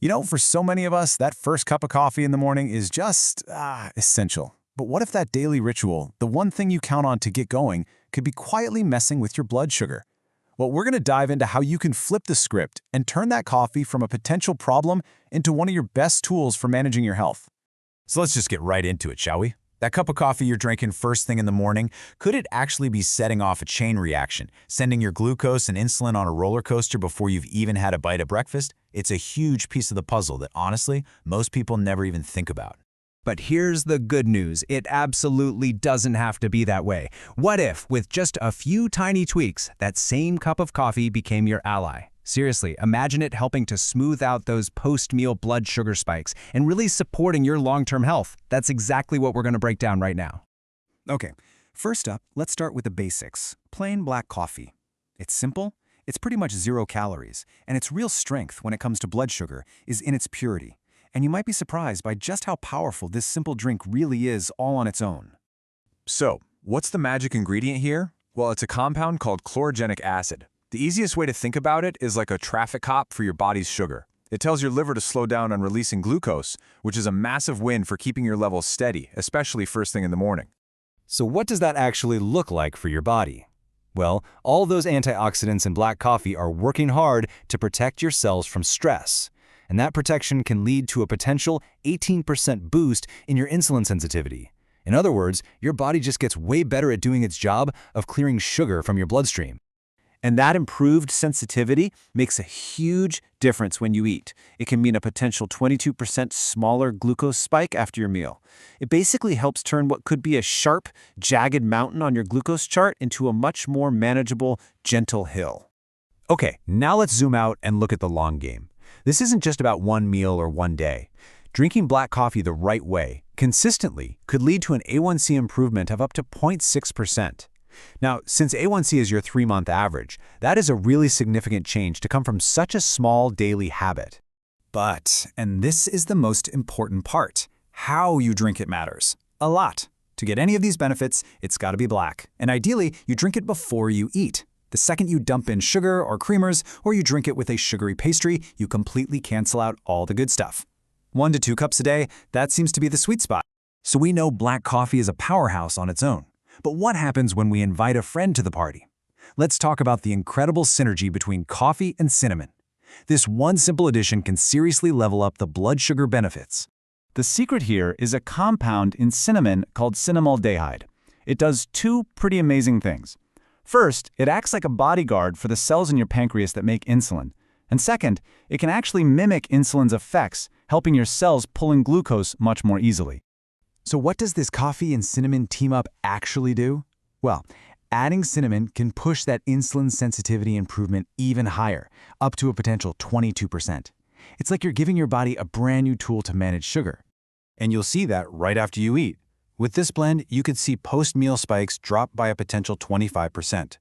For so many of us, that first cup of coffee in the morning is just, essential. But what if that daily ritual, the one thing you count on to get going, could be quietly messing with your blood sugar? Well, we're going to dive into how you can flip the script and turn that coffee from a potential problem into one of your best tools for managing your health. So let's just get right into it, shall we? That cup of coffee you're drinking first thing in the morning, could it actually be setting off a chain reaction, sending your glucose and insulin on a roller coaster before you've even had a bite of breakfast? It's a huge piece of the puzzle that, honestly, most people never even think about. But here's the good news. It absolutely doesn't have to be that way. What if, with just a few tiny tweaks, that same cup of coffee became your ally? Seriously, imagine it helping to smooth out those post-meal blood sugar spikes and really supporting your long-term health. That's exactly what we're going to break down right now. Okay, first up, let's start with the basics. Plain black coffee. It's simple, it's pretty much 0 calories, and its real strength when it comes to blood sugar is in its purity. And you might be surprised by just how powerful this simple drink really is all on its own. So, what's the magic ingredient here? Well, it's a compound called chlorogenic acid. The easiest way to think about it is like a traffic cop for your body's sugar. It tells your liver to slow down on releasing glucose, which is a massive win for keeping your levels steady, especially first thing in the morning. So what does that actually look like for your body? Well, all those antioxidants in black coffee are working hard to protect your cells from stress. And that protection can lead to a potential 18% boost in your insulin sensitivity. In other words, your body just gets way better at doing its job of clearing sugar from your bloodstream. And that improved sensitivity makes a huge difference when you eat. It can mean a potential 22% smaller glucose spike after your meal. It basically helps turn what could be a sharp, jagged mountain on your glucose chart into a much more manageable, gentle hill. Okay, now let's zoom out and look at the long game. This isn't just about one meal or one day. Drinking black coffee the right way, consistently, could lead to an A1C improvement of up to 0.6%. Now, since A1C is your 3-month average, that is a really significant change to come from such a small daily habit. But, and this is the most important part, how you drink it matters. A lot. To get any of these benefits, it's got to be black. And ideally, you drink it before you eat. The second you dump in sugar or creamers, or you drink it with a sugary pastry, you completely cancel out all the good stuff. 1 to 2 cups a day, that seems to be the sweet spot. So we know black coffee is a powerhouse on its own. But what happens when we invite a friend to the party? Let's talk about the incredible synergy between coffee and cinnamon. This one simple addition can seriously level up the blood sugar benefits. The secret here is a compound in cinnamon called cinnamaldehyde. It does 2 pretty amazing things. First, it acts like a bodyguard for the cells in your pancreas that make insulin. And second, it can actually mimic insulin's effects, helping your cells pull in glucose much more easily. So what does this coffee and cinnamon team up actually do? Well, adding cinnamon can push that insulin sensitivity improvement even higher, up to a potential 22%. It's like you're giving your body a brand new tool to manage sugar. And you'll see that right after you eat. With this blend, you could see post-meal spikes drop by a potential 25%.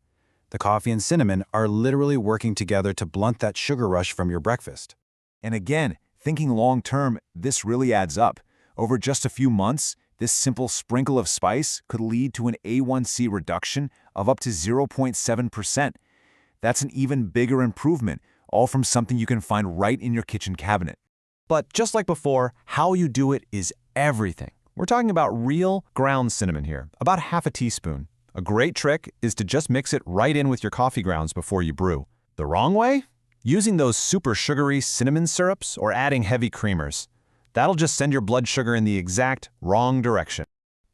The coffee and cinnamon are literally working together to blunt that sugar rush from your breakfast. And again, thinking long-term, this really adds up. Over just a few months, this simple sprinkle of spice could lead to an A1C reduction of up to 0.7%. That's an even bigger improvement, all from something you can find right in your kitchen cabinet. But just like before, how you do it is everything. We're talking about real ground cinnamon here, about half a teaspoon. A great trick is to just mix it right in with your coffee grounds before you brew. The wrong way? Using those super sugary cinnamon syrups or adding heavy creamers. That'll just send your blood sugar in the exact wrong direction.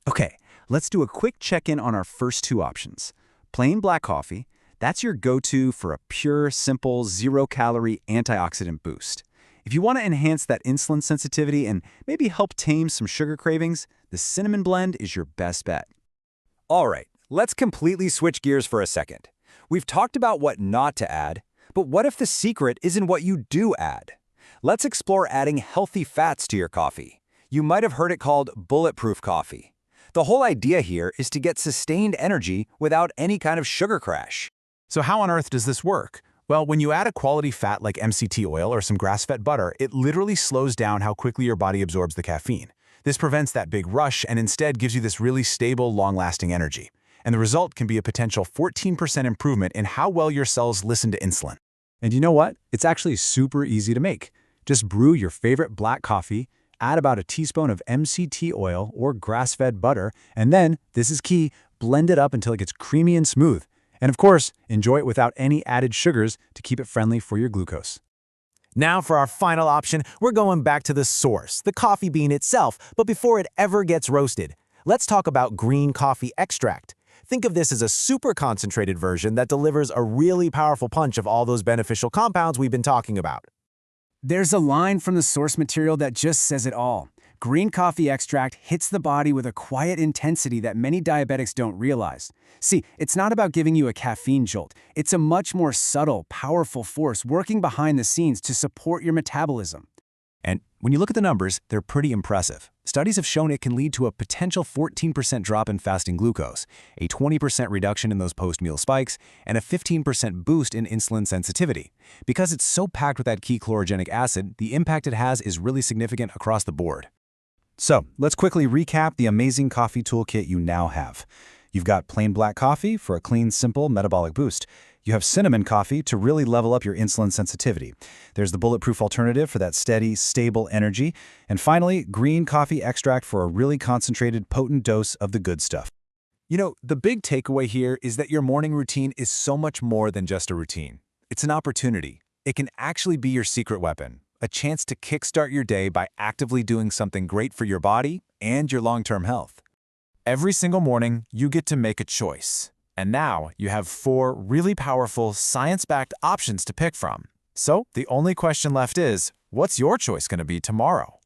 Okay, let's do a quick check-in on our first 2 options. Plain black coffee, that's your go-to for a pure, simple, 0-calorie antioxidant boost. If you want to enhance that insulin sensitivity and maybe help tame some sugar cravings, the cinnamon blend is your best bet. All right, let's completely switch gears for a second. We've talked about what not to add, but what if the secret is in what you do add? Let's explore adding healthy fats to your coffee. You might have heard it called bulletproof coffee. The whole idea here is to get sustained energy without any kind of sugar crash. So how on earth does this work? Well, when you add a quality fat like MCT oil or some grass-fed butter, it literally slows down how quickly your body absorbs the caffeine. This prevents that big rush and instead gives you this really stable, long-lasting energy. And the result can be a potential 14% improvement in how well your cells listen to insulin. And you know what? It's actually super easy to make. Just brew your favorite black coffee, add about a teaspoon of MCT oil or grass-fed butter, and then, this is key, blend it up until it gets creamy and smooth. And of course, enjoy it without any added sugars to keep it friendly for your glucose. Now for our final option, we're going back to the source, the coffee bean itself, but before it ever gets roasted. Let's talk about green coffee extract. Think of this as a super concentrated version that delivers a really powerful punch of all those beneficial compounds we've been talking about. There's a line from the source material that just says it all. Green coffee extract hits the body with a quiet intensity that many diabetics don't realize. See, it's not about giving you a caffeine jolt. It's a much more subtle, powerful force working behind the scenes to support your metabolism. And when you look at the numbers, they're pretty impressive. Studies have shown it can lead to a potential 14% drop in fasting glucose, a 20% reduction in those post-meal spikes, and a 15% boost in insulin sensitivity. Because it's so packed with that key chlorogenic acid, the impact it has is really significant across the board. So, let's quickly recap the amazing coffee toolkit you now have. You've got plain black coffee for a clean, simple metabolic boost. You have cinnamon coffee to really level up your insulin sensitivity. There's the bulletproof alternative for that steady, stable energy. And finally, green coffee extract for a really concentrated, potent dose of the good stuff. You know, the big takeaway here is that your morning routine is so much more than just a routine. It's an opportunity. It can actually be your secret weapon, a chance to kickstart your day by actively doing something great for your body and your long-term health. Every single morning, you get to make a choice. And now you have 4 really powerful, science-backed options to pick from. So the only question left is, what's your choice going to be tomorrow?